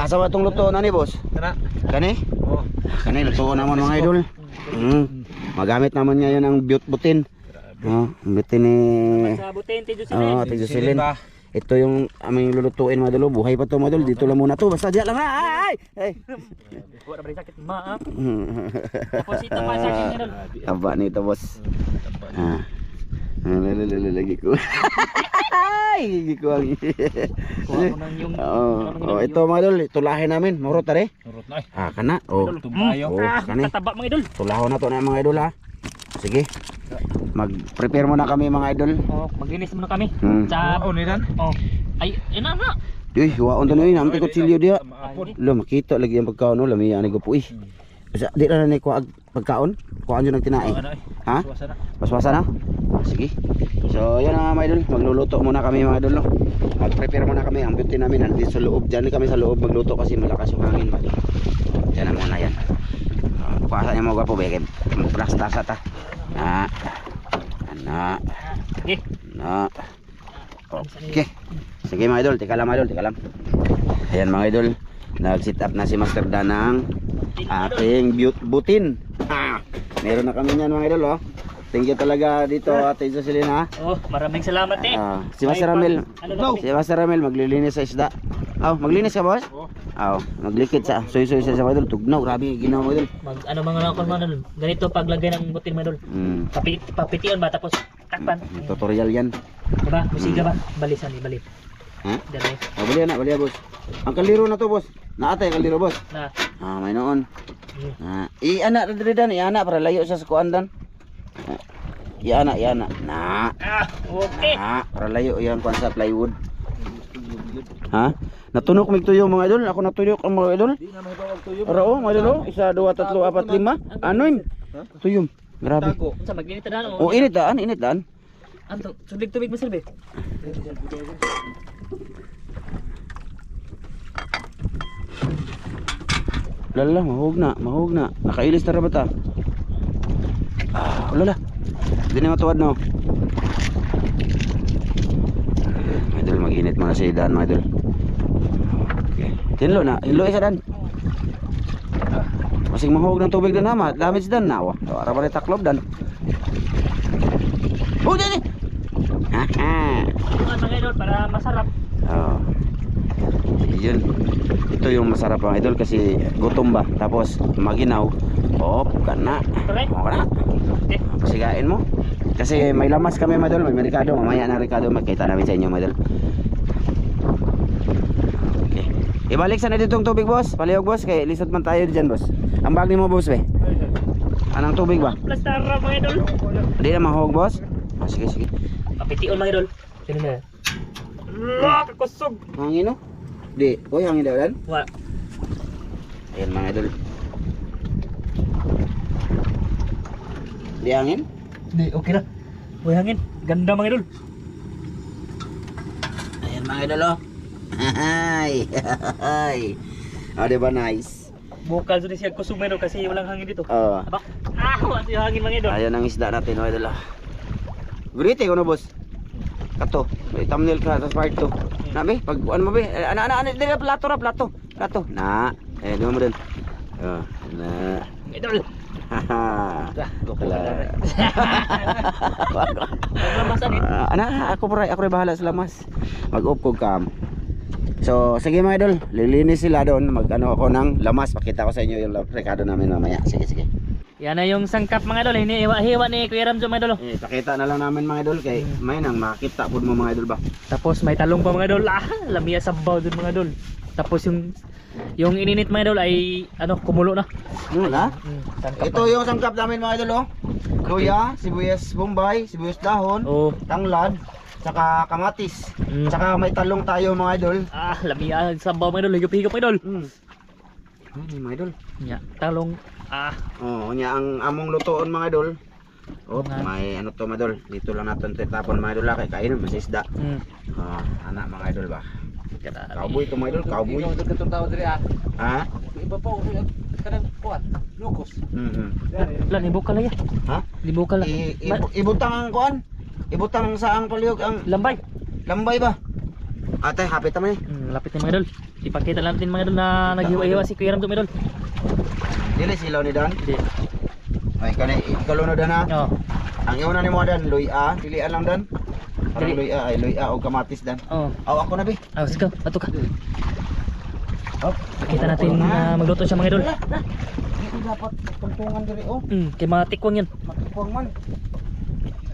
asa ba itong luto na ni boss? Kana. Kani? Oh. Kani luto naman mga idol. Magamit naman ngayon ang butin. Butin ni Sa butin, Tijo Silin. Tijo Silin. Ito yung aming lulutuin mga idol. Buhay pa to mga idol. Dito lang muna to. Basta diyan lang ha. Ay. Wala ba rin sakit ma. Tapos ito pa sa akin idol. Aba nito boss. Lagi ko. Gigi ko ang. Ito mga idol, tulahin namin. Murot tare. Nurot na eh. Kana. Tumayo. Kani. Tataba mga idol. Tulahon na to na mga idol ha. Sige. Mag-prepare muna kami mga idol. Maglinis muna kami. Sa unidan. Ay, ina na. Uy, waon to noy, namin kutsilyo dia. Lo makita lagi ang pagkaon no, lami ani go puy. Basta di na ni kuha pagkaon. Kuhaan yun ang tinae. Ha? Waswasa na? Sige. So, yan mga idol, magluluto muna kami mga idol no. Mag-prepare muna kami, ang beauty namin nandito sa loob. Diyan kami sa loob magluto kasi malakas yung hangin ba. Diyan na muna yan. Kuha niya mo gapo be, plastasa ta. Na. Sige. Na. Okay. Sige mga idol, tika lang mga idol, tika lang. Ayan mga idol, nag-sit up na si Master Dan ng ating butin. Meron na kami niyan mga idol oh. Thank you talaga dito Ate Jocelyn ha. Maraming salamat eh. Si Master Ramel. Si Master Ramel maglilinis sa isda. Maglinis ka boss? Maglikit sa soy-soy sa mga idol. Tugnaw, grabe ginawa mga idol. Ano mga nakon mga idol. Ganito paglagay ng butin mga idol. Papitian ba tapos takpan. Tutorial yan. Diba? Musiga ba? Balisan ni balik. Ha? Dali. Bali na, boss. Ang kaliro na to boss. Naatay kaliro boss. Na. May noon. I-anak na dan, i-anak para layo sa kuan dan. I-anak. Na. Okay. Para layo yang kuan sa plywood. Ha? Natunok mig tuyo mga idol. Ako natuyok ang mga idol. Di na may bawag tuyo. Rao, mga idol. 1, 2, 3, 4, 5. Ano yun? Tuyom. Grabe. Sa maginit na daan. Init daan. Anto, tubig masilbi. Lala, mahug na. Nakailis na rabata. Lala. Hindi na matuwad no. Idol, mag-init muna si Dan, mga idol. Okay. Hinlo isa Dan. Masing mahug ng tubig Dan ha, damage Dan na. Para ba taklob Dan. Dyan. Mga idol para masarap. Yun. Ito yung masarap mga idol kasi gutom ba. Tapos maginaw. Kana. Kana. Sigain mo. Kasi may lamas kami mga idol. May Ricardo. Mamaya na Ricardo magkita namin sa inyo mga idol. Okay. Ibalik sana ditong tubig boss. Palihog boss. Kaya lisod man tayo dyan boss. Ang bag ni mo boss be. Anong tubig ba? Plastara mga idol. Hindi na mahog boss. Sige. Papitiun mga idol. Sino na? Kakusog. Hangin no? Di. Hoy hangin daw Dan. Wa. Ayan mga idol. Di hangin? Di, okay na. Uy, hangin. Ganda mga idol. Ayan mga idol oh. Diba nice? Bukal doon siya kusog mga idol kasi walang hangin dito. Aba? Wala yung hangin mga idol. Ayan ang isda natin mga idol oh. Gurite ko na boss. Kato. May thumbnail ka sa part 2. Na be, pag ano mo be? Dili plato. Na. Di mo din. Na. Idol. Lamasan ito. Ako rin bahala sa lamas. Mag-off ko cam. So, sige mga idol, lilinis sila doon. Mag-ano ako ng lamas. Pakita ko sa inyo yung Ricardo namin mamaya. Sige. Yan na yung sangkap mga idol. Hinihiwa ni Kuya Ramjo mga idol. Pakita na lang namin mga idol. Kay may nang makita po mo mga idol ba. Tapos may talong pa mga idol. Lamia sabaw dun mga idol. Tapos yung ininit mga idol ay kumulo na. Wala? Ito yung sangkap namin mga idol oh. Luya, sibuyas bombay, sibuyas dahon, tanglad, saka kamatis. Saka may talong tayo mga idol. Lamia sabaw mga idol. Higop-higop mga idol. Mga idol. Talong. Nya ang among lutoon mga idol. May to mga idol. Dito lang natin tapon mga idol kay kain mas isda. Anak mga idol ba. Cowboy to mga idol, cowboy. Katong tao diri Ha? Iba pa kanang kuat, lukos. Lan ibukal ya. Ha? Ibukal. Ibutang ang kuan. Ibutang sa ang palihog ang Lambay ba? Ate, hapit naman lapit ni mga idol. Ipakita natin mga idol na naghiwa-hiwa si Kuya Ramdom idol. Dili silaw ni Dan. Hindi. Ay kanay ikalunod Dan ha. Oo. Ang iuna nimo Dan, luya, pilian lang Dan. Parang Dili. luya o kamatis Dan. Oo. Aw ako na be. Ah, sige, ato ka. Hop. Pakita natin na magluto siya mga idol. Dito dapat tuntungan diri oh. Kay mga tikwang yan. Matikwang man.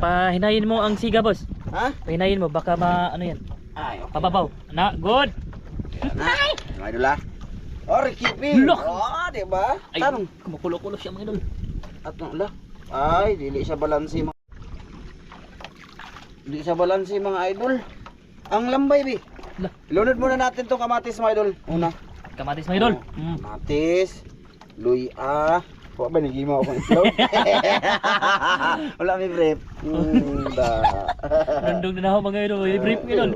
Pahinayin mo ang siga boss. Ha? Pahinayin mo baka ano yan. Ay, okay. Pababaw. Na, good. Ay, mga idol ha. Oh, keeping. Look. Oh, di ba? Ay, Tanong. kumukulo-kulo siya mga idol. At la. Ay, dili siya balansi mga. Dili siya balansi mga idol. Ang lambay bi. Lah. Lunod muna natin tong kamatis mga idol. Una. Kamatis mga idol. Oh, kamatis, luya. Wa ba nagima ako ng itlog? Wala mi brief. Da. Nandong na ako mga idol. Brief mga idol.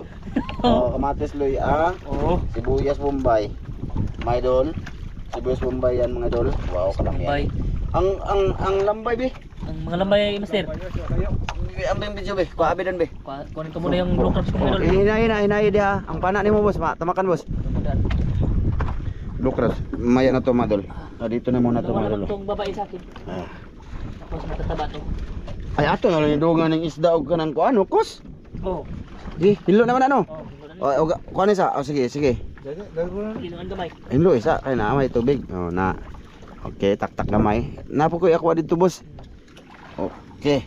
Oh, kamatis, luya, Oo. sibuyas bombay. Mga idol, sibuyas bombay yan mga idol. Wow, kalaki Lambay. yan. Ang lambay bi. Ang mga lambay master. Ang video be. Kuha abi dan be. Kunin ko muna yung blue crabs ko mga idol. Hinay dia. Ang pana nimo boss, tamakan boss. Lukras, maya na to madol. Dito na muna to Wala madol. naman itong babae sa akin. Tapos matataba to. Ay ato na lang yung dugang ng isda og kanan ko ano, kos. Oo. Di, hilo naman ano. Oo. O kuha ni sa. O sige, sige. Ilang ang gamay. Hilo isa kay na may tubig. O na. Okay, tak gamay. Napo ko ako dito boss. Okay.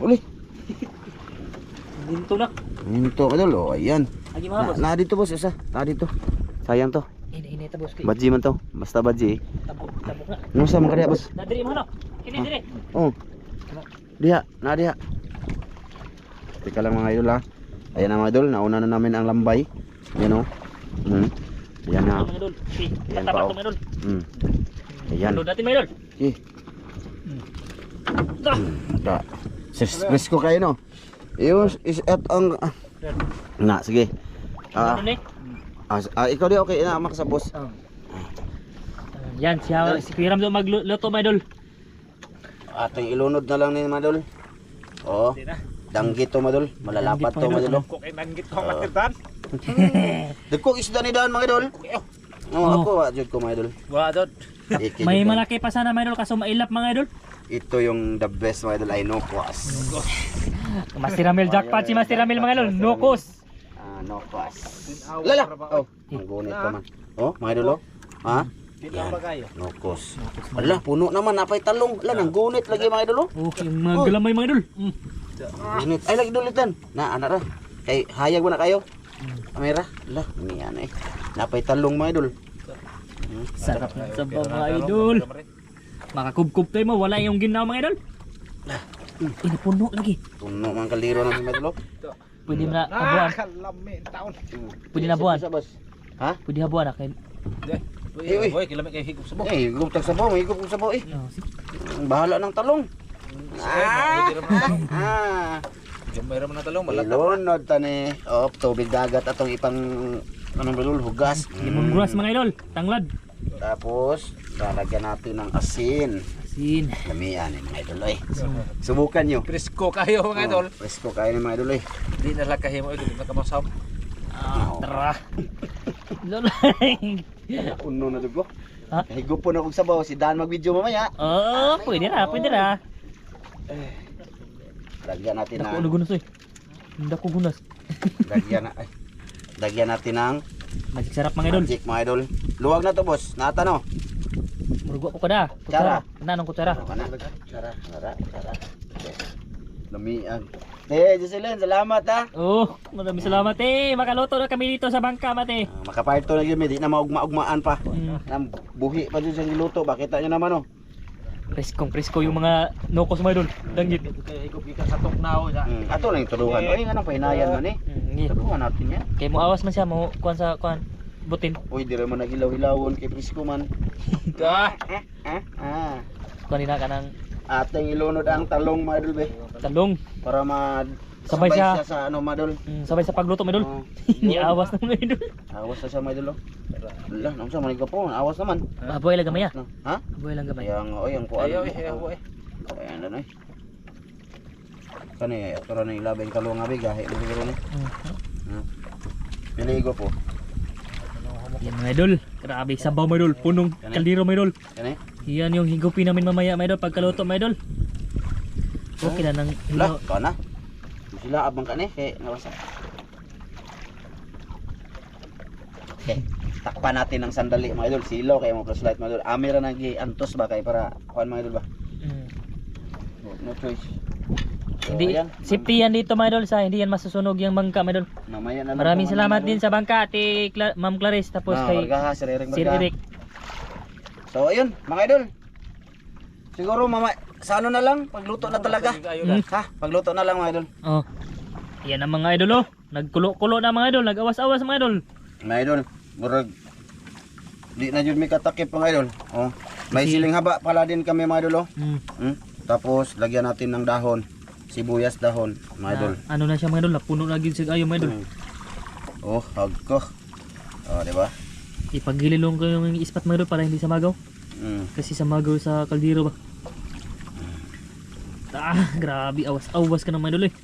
Uli. Ginto na. Minto madol. O ayan. Agi mga boss. Na dito boss isa. Na dito. Sayang to. Hinay ta boss ko. Badji man to. Basta badji. Tabok na. Ano sa mga kaya boss? Nadiri mo no. Kini dire. Oh. Diha, na diha. Teka lang mga idol ha. Ayan na mga idol, nauna na namin ang lambay. Yan o. Ayan na. Mga idol. Si, Ayan tataba pa, to mga idol. Ayan. Load natin mga idol. Okay. Da. Presko kayo no. Is at ang na sige. Ano ni? Ikaw di okay na sa boss. Yan si Kuya Ramdom magluto mga idol. Ating ilunod na lang ni madol. Oh. Danggit to madol, malalapat to madol. Kung kay nanggit ko ang matitan. Dagko isda ni Dan mga idol. Oh, ako wa jud ko mga idol. Wa dot. May malaki pa sana mga idol kaso mailap mga idol. Ito yung the best mga idol, I know kwas. Master Ramil jackpot si Master Ramil mga idol. Nokos. No kwas. Lala. Oh, ang gunit pa man. Oh, mga idol oh. Ha? Yan ba kayo? No kwas. Ala, puno naman napay talong. Ala, nang gunit lagi mga idol oh. Oh, yung mga galamay mga idol. Gunit. Ay lagi dulitan. Na ana ra. Kay hayag mo na kayo. Kamera. Ala, ni ana eh. Napay talong mga idol. Sarap ng sabaw mga idol. Makakubkub tayo mo, wala yung ginaw mga idol. Puno lagi. Puno man kaliro ng mga idol. Pwede na abuan. Kalami taon. Pwede na abuan. Ha? Pwede abuan na kay. Uy, uy, kilami kay higop sa bo. Eh, higop tag sabaw, higop kong sabaw eh. No, si. Bahala ng talong. Mayroon na talong malata. Ilunod tani. Oh, tubig dagat atong ipang anong balul hugas. Lemongrass mga idol, tanglad. Tapos lalagyan natin ng asin. Asin. Lamian ni mga idol eh. Subukan nyo. Presko kayo mga idol. Presko kayo ni mga idol eh. Di na lang kahimo ito na kamasam. Tara. Lolo. Uno na dugo. Ha? Higop po na kong sabaw si Dan mag-video mamaya. Oh, pwede na, pwede na. Lagyan natin Dako ng na gunas eh. Dako gunas. lagyan natin ng Magic sarap mga idol. magic mga idol. Luwag na to boss. Nata no. Murugo ko kada. Kutsara. Nanong kutsara. Tara. Lamian. Jocelyn, salamat ha. Oh, maraming salamat eh. Makaloto na kami dito sa bangka mate. Makaparto na yun, di na maugma-ugmaan pa. Nang buhi pa dyan sa niluto, bakit nyo naman oh. Preskong presko yung mga nokos mga idol. Danggit. Kaya higop gikan sa toknaw na. Ato lang yung tuduhan. Oy, nga nang pahinayan man eh. Tuduhan natin yan. Kay mo awas man siya mo kuan sa kuan butin. Uy, di rin man naghilaw-hilawon kay Prisco man. Kuan ina kanang Ating ilunod ang talong mga idol be. talong. Para Sabay siya. sa ano mga idol. Sabay sa pagluto mga idol. Oh. Ni awas na mga idol. Awas na siya mga idol oh. Wala, nang sa manigaw po. Awas naman. Aboy lang gamay ah. Ha? Aboy lang gamay. Yang oy, ang kuan. Ayo eh. Ayan na eh. Kani, pero na ilabay talong abi gahi mo siguro ni. Piligo po. Yan mga idol. Grabe sabaw mga idol. Punong kaldero mga idol. Kani? Yan yung higupin namin mamaya mga idol pagkaluto mga idol. Okay na nang Lah, kana. Sila abang ka ni kay nawasa. Okay. Takpan natin ng sandali mga idol. Silaw kay mo flashlight mga idol. Amira nang antos ba kay para kuan mga idol ba? No choice. So, Hindi, ayan. safety yan dito mga idol sa hindi yan masusunog yung bangka mga idol. Mamaya na lang. Maraming po, salamat mga din sa bangka ati Ma'am Clarice tapos kay Marga, Sir Eric Sir Marga. Eric. So ayun mga idol. Siguro mama sa ano na lang pagluto na talaga. Ha? Pagluto na lang mga idol. Oh. Yan ang mga idol oh. Nagkulo-kulo na mga idol, nag-awas-awas mga idol. Mga idol, murag di na jud mi katakip mga idol. Oh. May Kasi- siling haba pala din kami mga idol oh. Mm. Tapos lagyan natin ng dahon, sibuyas dahon, mga idol. Ano na siya mga idol, napuno na gid sig ayo mga idol. Oh, hagko. Oh, di ba? Ipagililong ko yung ispat mga idol para hindi sa magaw. Kasi sa magaw sa kaldero ba. Grabe awas-awas ka ng mga idol eh.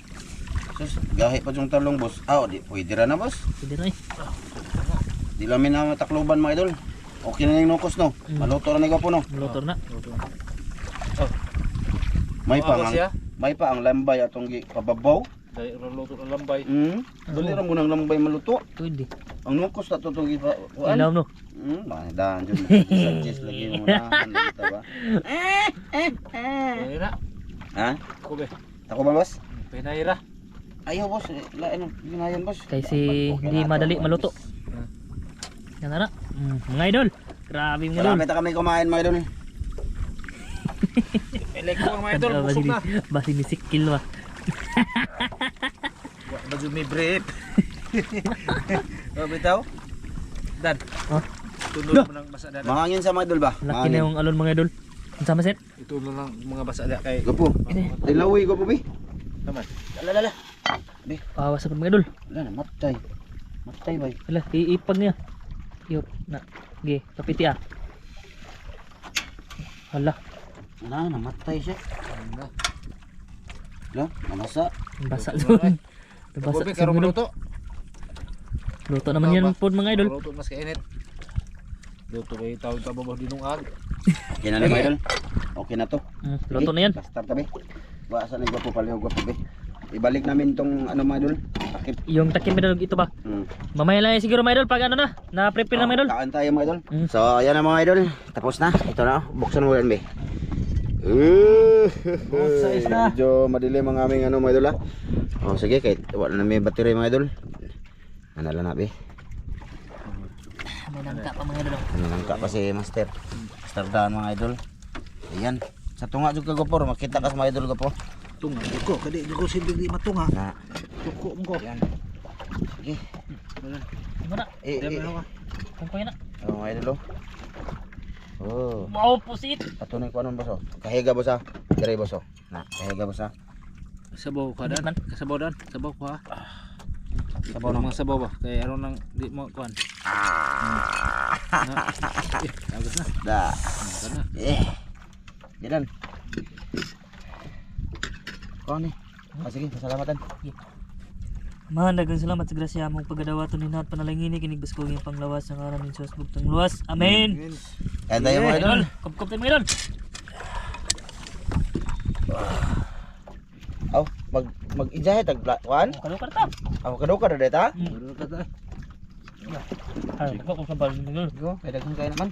Sus, gahi pa yung talong boss. Ah, di pwede ra na boss. Pwede na eh. Di lamin na matakloban mga idol. Okay na yung nukos no. Maluto na ni po no. Motor na. May pa Awas ang ya. may pa ang lambay atong pababaw. Dahil luto ng lambay. Dali ra mo nang lambay maluto. Pwede. Ang nukos na tutong ipa. Ilaw no. Daan jud. Suggest lagi mo na kita ba. Pinahira. Ha? Ako be. Ako ba boss? Pinahira. Ayaw boss, lain ginayon boss. Kasi hindi madali maluto. Yan na. Mga idol. Grabe mga idol. Marami ta kami kumain mga idol. Elek ko mga idol, busog na. Basi ni sikil ba. Baju may brief. Oh, bitaw. Dan. Oh. Tunod mo ng basa dan. Mangangin sa mga idol ba? Laki na yung alon mga idol. Ang sama set. Ito na lang mga basa da kay. Gopo. Dilawi ko po bi. Naman. Lala. Pawas sa mga idol. Wala na matay. Matay bay. Hala, iipag niya. Yup, na. Ge, kapiti ah. Hala, Namatay siya. Lo, namasa. basa doon. Basa Basa sa karong mga idol. luto. Luto naman yan po mga idol. Luto mas kainit. Luto kay tawag ta babaw dinungag. Okay na mga idol. Okay na to. Luto na yan. Start tabi. Wa sa ni gopo paliho gopo bi. Ibalik namin tong ano mga idol. Takip. Yung takip mga idol, ito ba? Mamaya lang yan siguro mga idol pag ano na. Na-prepare na mga idol. Kaan tayo mga idol. So ayan na mga idol. Tapos na. Ito na. Buksan mo yan bi. Size na. Medyo madilim ang aming ano mga idol ha. Oh sige kahit wala na may battery mga idol. Ano lang na bi. May nangka pa mga idol. Nangka pa si master. Master daan mga idol. Ayan. Sa tunga jud ka gopor makita ka sa mga idol gopo. Tunga ko kadi ko silbi matunga. Na. Tuko mo ko. Ayan. Sige. Ano na? Kung kaya na. Oh mga idol oh. Oh. Wow, pusit. Ato ni kuanon boss oh. Kahiga boss ha. Dire boss oh. Na, kahiga boss ha. Sabaw ka dan. Kasabaw dan. Sabaw ko ha. Sabaw na. Mga sabaw ba? Kay aron nang di mo kuan. Agos na. Da. Kana. Dilan. Kau ni. Sige, pasalamatan. Daghang salamat sa grasya mong pagadawaton ni naat panalangin kinig baskog yung panglawas ng aram ng Diyos bugtong luwas. Amen. Kaya tayo mga idol. Kup-kup tayo mga idol. Aw, mag-injahe tag kuan. Kalukar ta. Aw, kadukar na deta. Ay, ko sa bal mga idol. Go, kay daghang kay naman.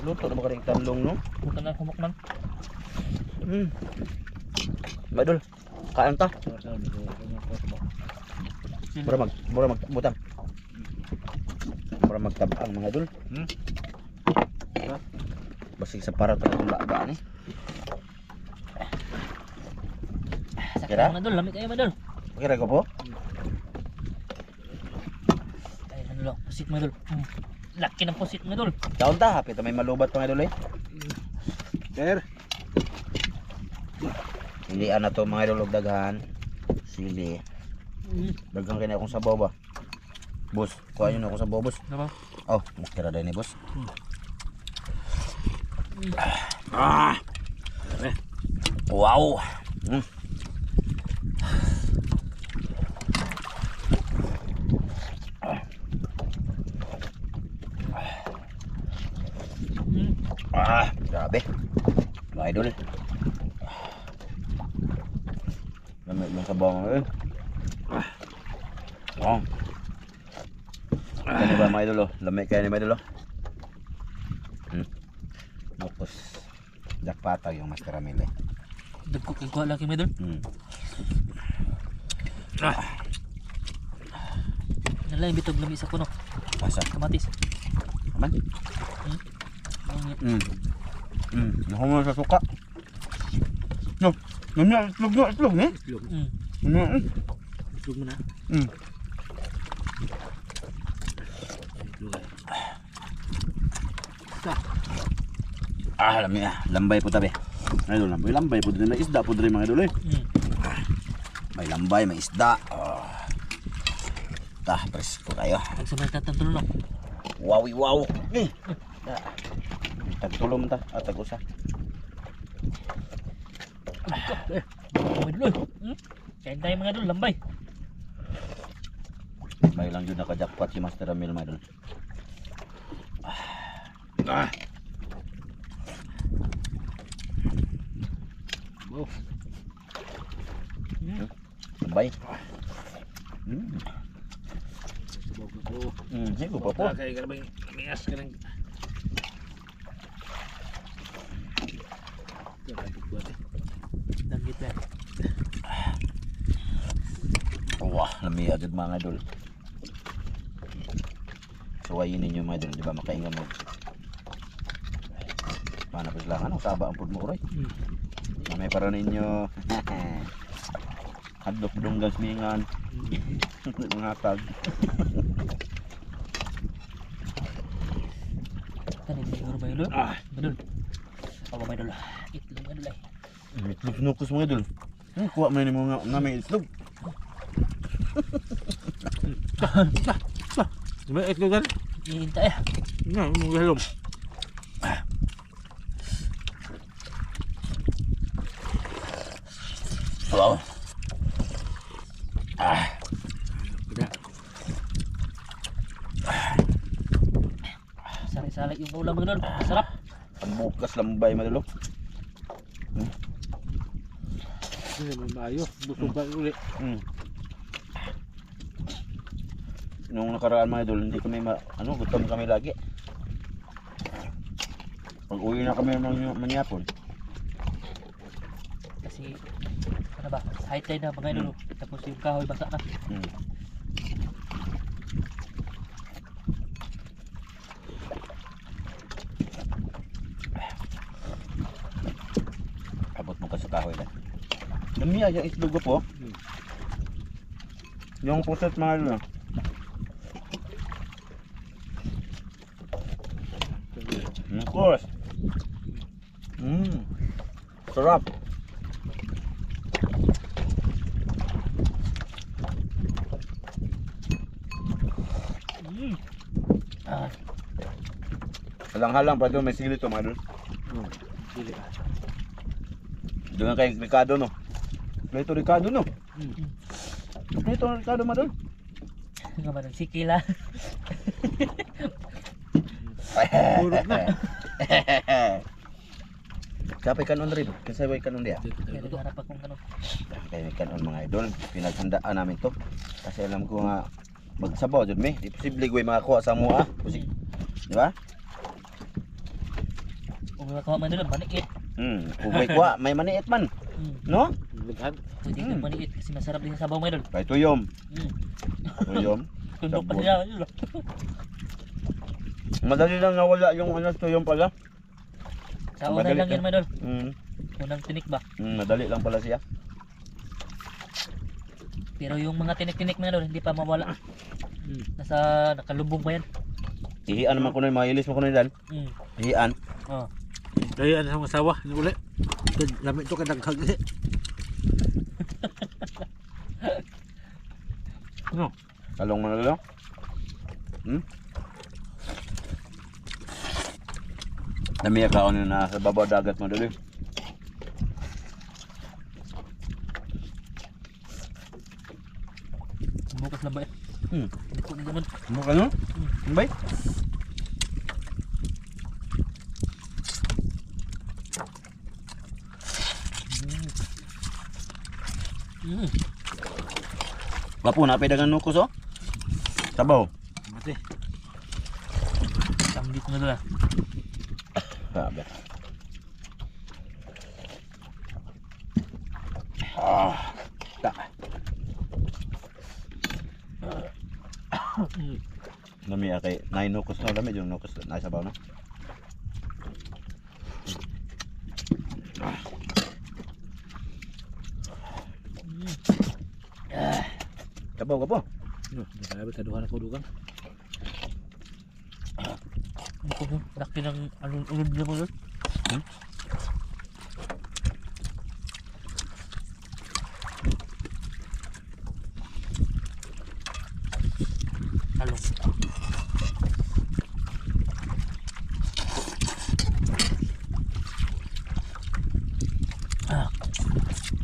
Luto na ba kading tanlong no? Bukan na humok man. Madol. Kaan ta. Mura magbutang. Mura magtabang mga idol. Basig sa para ta kung ba ni. Sakit mga idol, lamig kayo mga idol. Okay ra ko po. Ay, ano lang, pusit mga idol. Laki ng pusit mga idol. Daon ta, hapit may malubat mga idol eh. Sir. Hindi ana to mga idol og daghan. Sili. Daghang kay na akong sabaw ba. Boss, kuha nyo na akong sabaw boss. Ano ba? Oh, mukira dahil ni boss. Wow. Grabe. Mga idol. Lamig lang sa bawang ngayon. Oh. Kaya ba mga idol oh? Lamig kaya ni mga idol oh? Tapos jakpatag yung Master Ramil eh. Dagko kay kuha laki medol. Nalay bitog lami sa kuno. Asa? Kamatis. Aman? Naku mo sa suka. No, namya itlog eh. Itlog. Itlog mo na. Itlog ay. Lami lambay po tabi. Idol, lambay po din na isda po din mga idol eh. May lambay, may isda. Presko kayo. Nagsamay tatang lang. Wow. Tagtulong ta at tag-usa. Medol. Kain tayo mga idol, lambay. May lang yun naka-jackpot si Master Ramil mga idol. Lambay. Higo pa po. Kaya ka naman mias ka ng... Danggit na. Wah, lami agad mga idol. Suwayin ninyo mga idol, di ba makaingan mo. Paano pa sila ano, saba ang food mo uray. May para ninyo. Hadlok dunggan semingan. Mga hatag. Kanin siguro ba idol? Medol. Ako ba idol? Itlog medol ay. Itlog nukus mga idol. Kuha mo yung mga namin itlog. May itlog ka rin? Hihintay ah. Nga, mga halom. Wow. Sari-sari yung ulam mga idol. Sarap. Ang bukas lambay mga idol. Hindi naman maayo. Busog ba ulit? Nung nakaraan mga idol, hindi kami gutom kami lagi. Pag uwi na kami manyapon. Kasi ano ba? High tide na mga idol. Tapos yung kahoy basa na. Abot mo ka sa kahoy lang. Dami yung itlog ko po. Yung puset mga idol. Of course. Sarap. Halang-halang pa doon, may sili to mga idol. Sili. Doon kay Ricardo no. Ito Ricardo no. Ito Ricardo mga idol. Nga ba ng sikila? Purot na. Kapay kanon rin. Kasi way kanon dia. Kaya nagharap akong ano. Kaya kanon mga idol. Pinaghandaan namin to. Kasi alam ko nga magsabaw jud mi. Di posible goy makakuha sa mua. Di ba? Kung makakuha man nila, manikit. Kung may kuha, may maniit man. No? Lughan. Pwede ka manikit kasi masarap din sa sabaw mga idol. Kay tuyom. Tuyom. Tundok pa nila idol. Madali lang nawala yung tuyom pala. Sa unay lang yan mga idol. Unang tinik ba? Madali lang pala siya. Pero yung mga tinik-tinik mga idol, hindi pa mawala. Nakalubog pa yan. Ihian naman ko na yung mga ilis mo ko na yan. Ihian. Oo. Dahil ano sa asawa, ano ulit? Lamit ito ka naghag eh. Ano? Talong mo na lang. Namiya ka na sa babaw dagat mo dali. Bukas lang ba eh? Hindi ko naman. Mo ka no? Bay? Wapo, napidagan nukos oh. Sabaw. Mati. Tanggit na doon. Sabi. Tak. Lami kay nine nukos no, lami yung nukos na sabaw no. Sabaw ka po. Sabi taduhan ako dugang. Laki ng ulod niya mo doon. Talong.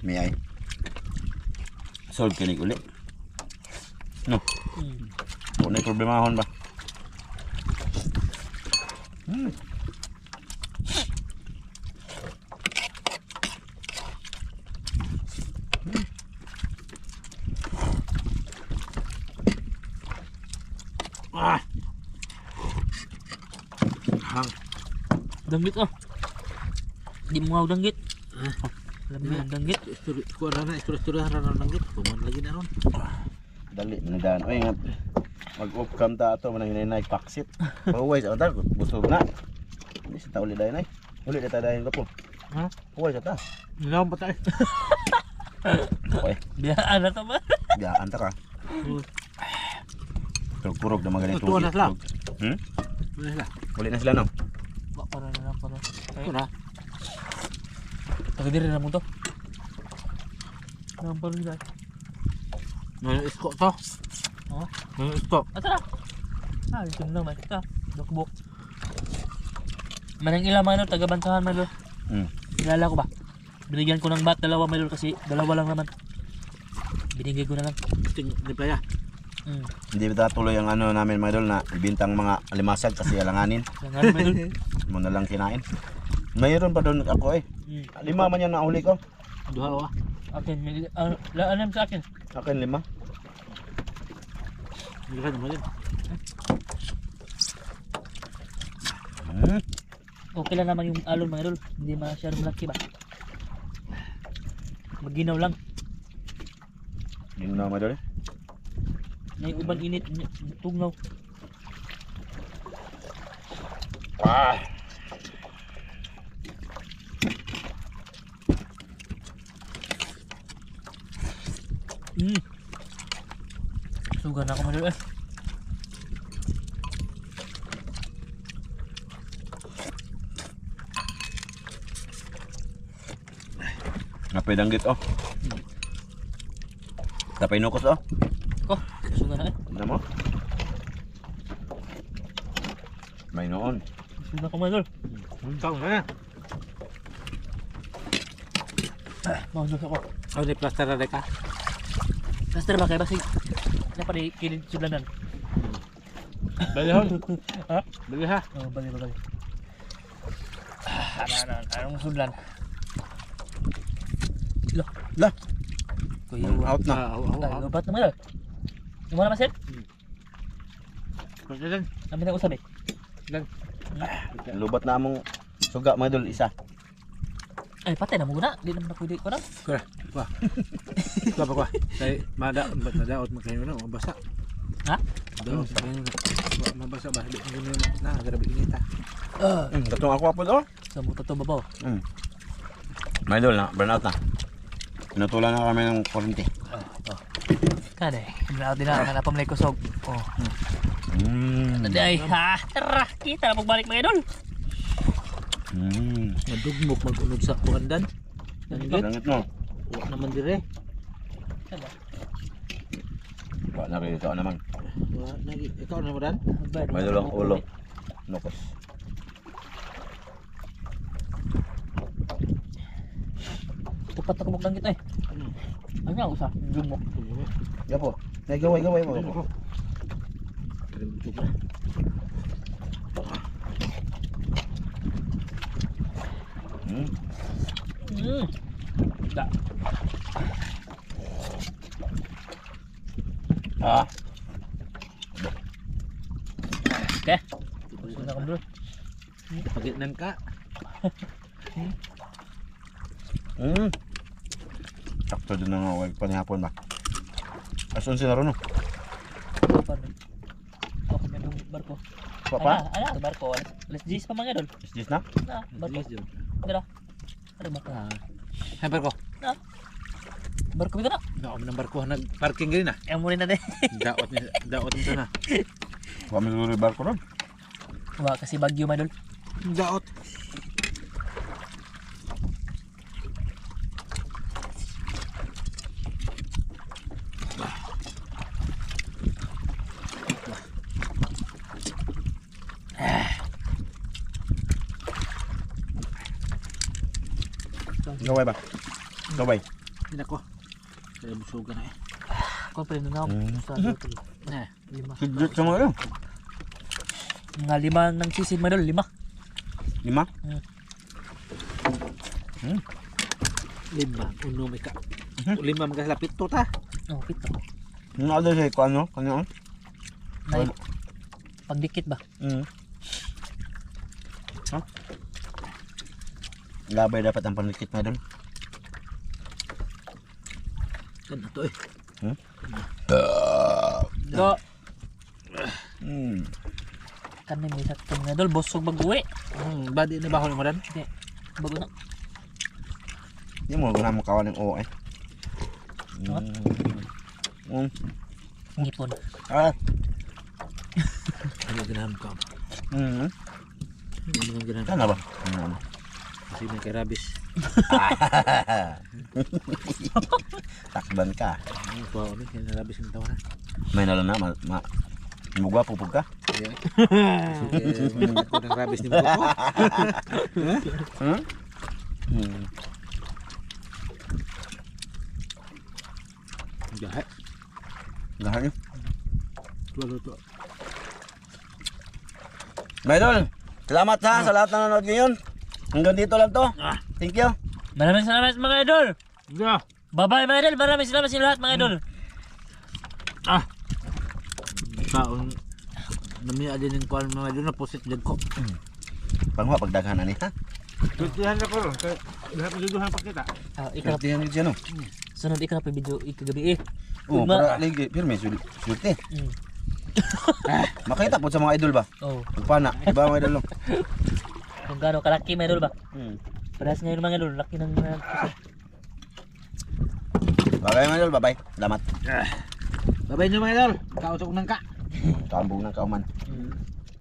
May ay. Solve kinig uli. No. Kung may problemahon ba? Hang. Danggit oh. Di mo nga danggit. Alam mo yung danggit. Ko na istura na langgit. Kuman lagi na ron. Dali manidaan. Oy nga. Mag-off cam ta ato man hinay paksit. Paway sa ta busog na. Hindi sa uli dayon ay. Uli na ta dayon ko po. Ha? Paway sa ta. Nilaw pa tayo. Oy, Biyaan na to ba? gaan ta ka. Turog-turog na mga ganito. Tuwa na sila. Wala. Uli na sila no. Ba para na lang para. Ito na. Tagadiri na mo to. Nampal nila. May isko to. Oh. May isko. Ata na. Ito na naman. Ito. Dokbok. Manang ilang man taga-bansahan man. Kilala ko ba? Binigyan ko ng bat, dalawa may kasi dalawa lang naman. Binigay ko na lang. Ting di pa ya. Hindi ba tuloy ang ano namin mga idol na ibintang mga alimasag kasi alanganin. Langan may dul. Mo na lang kinain. Mayroon pa doon ako eh. 5 man yan na uli ko. Duha wa. Akin, alam sa akin. Akin 5. Hindi ka naman din. Okay lang naman yung alon mga idol. Hindi masyadong malaki ba? Maginaw lang. Yun na mga idol. May uban init, tugnaw. Sugan ako mga idol eh. Napay danggit oh. Tapay nukos oh. Oh, sugan na eh. Ano mo? May noon. Sugan ako mga idol. Tao na. Mausok ako. Ay ni plaster na ka. Plaster ba kayo? Basig. Ano pa rin kilid sudlanan? Bali hon. Ha? Bali ha. Oh, bali. Anong sudlan? Lah, Kuya, out na. tayo ba't naman yun? Yung mga naman, Kasi lang. namin na usap eh. Lubat na among suga mga idol isa. Ay, patay na muna. Di naman na pwede ko na. Kaya. Wah. Ito pa ko. Kay madaot magkayo na mabasa. Ha? Daot magkayo na. Mabasa ba? Di mo na grabe inita. Katong ako apod oh. Sa muta to babaw. Mga idol na, burn out na. Pinutulan na kami ng kurente. Kada eh. Ibinaw din na. Hanapam na kusog. Oh. Naday. Ha? Tara. Kita na pagbalik mga idol. Madugmok mag-unod sa kuandan. Langit mo. Wa naman dire. Kada. Wala na rin ito naman. Wa nagi ikaw na madan. May idol ang ulo. Nukos. Tupat na kumuklang kita eh. Ano nga usa? Lumok. Gapo. May gaway mo. Da. Ah. Okay. Gusto na ko bro. Pagit nang ka. Sakto din na nga panihapon ba. Asun sila ron no? Ako may nung barko. Papa? Ala, barko. Alas 10 pa mga idol. Is na? Na, barko. Dira. Ano ba ka? Hay barko. Na. Barko bito na. Naom nang barko nag-parking gini na. Ang muli na din. Daot mo na. Kami luri barko ron. Wa kasi bagyo mga idol. Daot. Gaway ba? Gaway. Hindi ko. Kaya busugan na eh. Kung pa rin na ako. Sa dito. Nah, 5. Sigit sa mga yun. Nga 5 ng sisid mga idol. 5. 5? 5. Uno may ka. 5 magkasalapit to ta. Oh, pito. Ano ada siya ko ano? Kanya on? May pagdikit ba? Ha? Labay dapat ang panikit na doon. Kan to eh. Do. Hmm. Kani may sakto mga idol. Busog baguwi. Badi ni bahol mo dan. Hindi. Bago na. Hindi mo guna mo kawan ng oo eh. What? Ngipon. Ah. Ano ganahan ka? Hmm. Ano ganahan? Kana ba? Kasi may karabis. Takban ka. Ano pa ano may karabis ng tawa na. May nalo na mugwapo pug ka. Sige, ko ng rabis ni mo ko. Jahat. Lahat yun. Tuwa. Maidol, salamat ha sa lahat na nanonood ngayon. Hanggang dito lang to. Thank you. Maraming salamat mga idol. Yeah. Bye-bye mga idol. Maraming salamat sa lahat mga idol. Taon nami adin ng kuan mga idol na posit jag ko. Pangwa pagdaghan ani ha. Tutihan na ko ron. Lahat duduhan pa kita. Ikaw Pertihan ni siya no. sunod ikaw na pa video ikagabi eh. Oh, para lagi pirme sulte. Makita po sa mga idol ba? Oh, Pagpana, iba mga idol. kung gaano kalaki mga idol ba? Hmm. Parehas ngayon mga idol, laki ng Bye-bye mga idol, bye-bye. Salamat. Babay nyo mga idol. Kausok nang ka. Kambong ng kauman. Mm.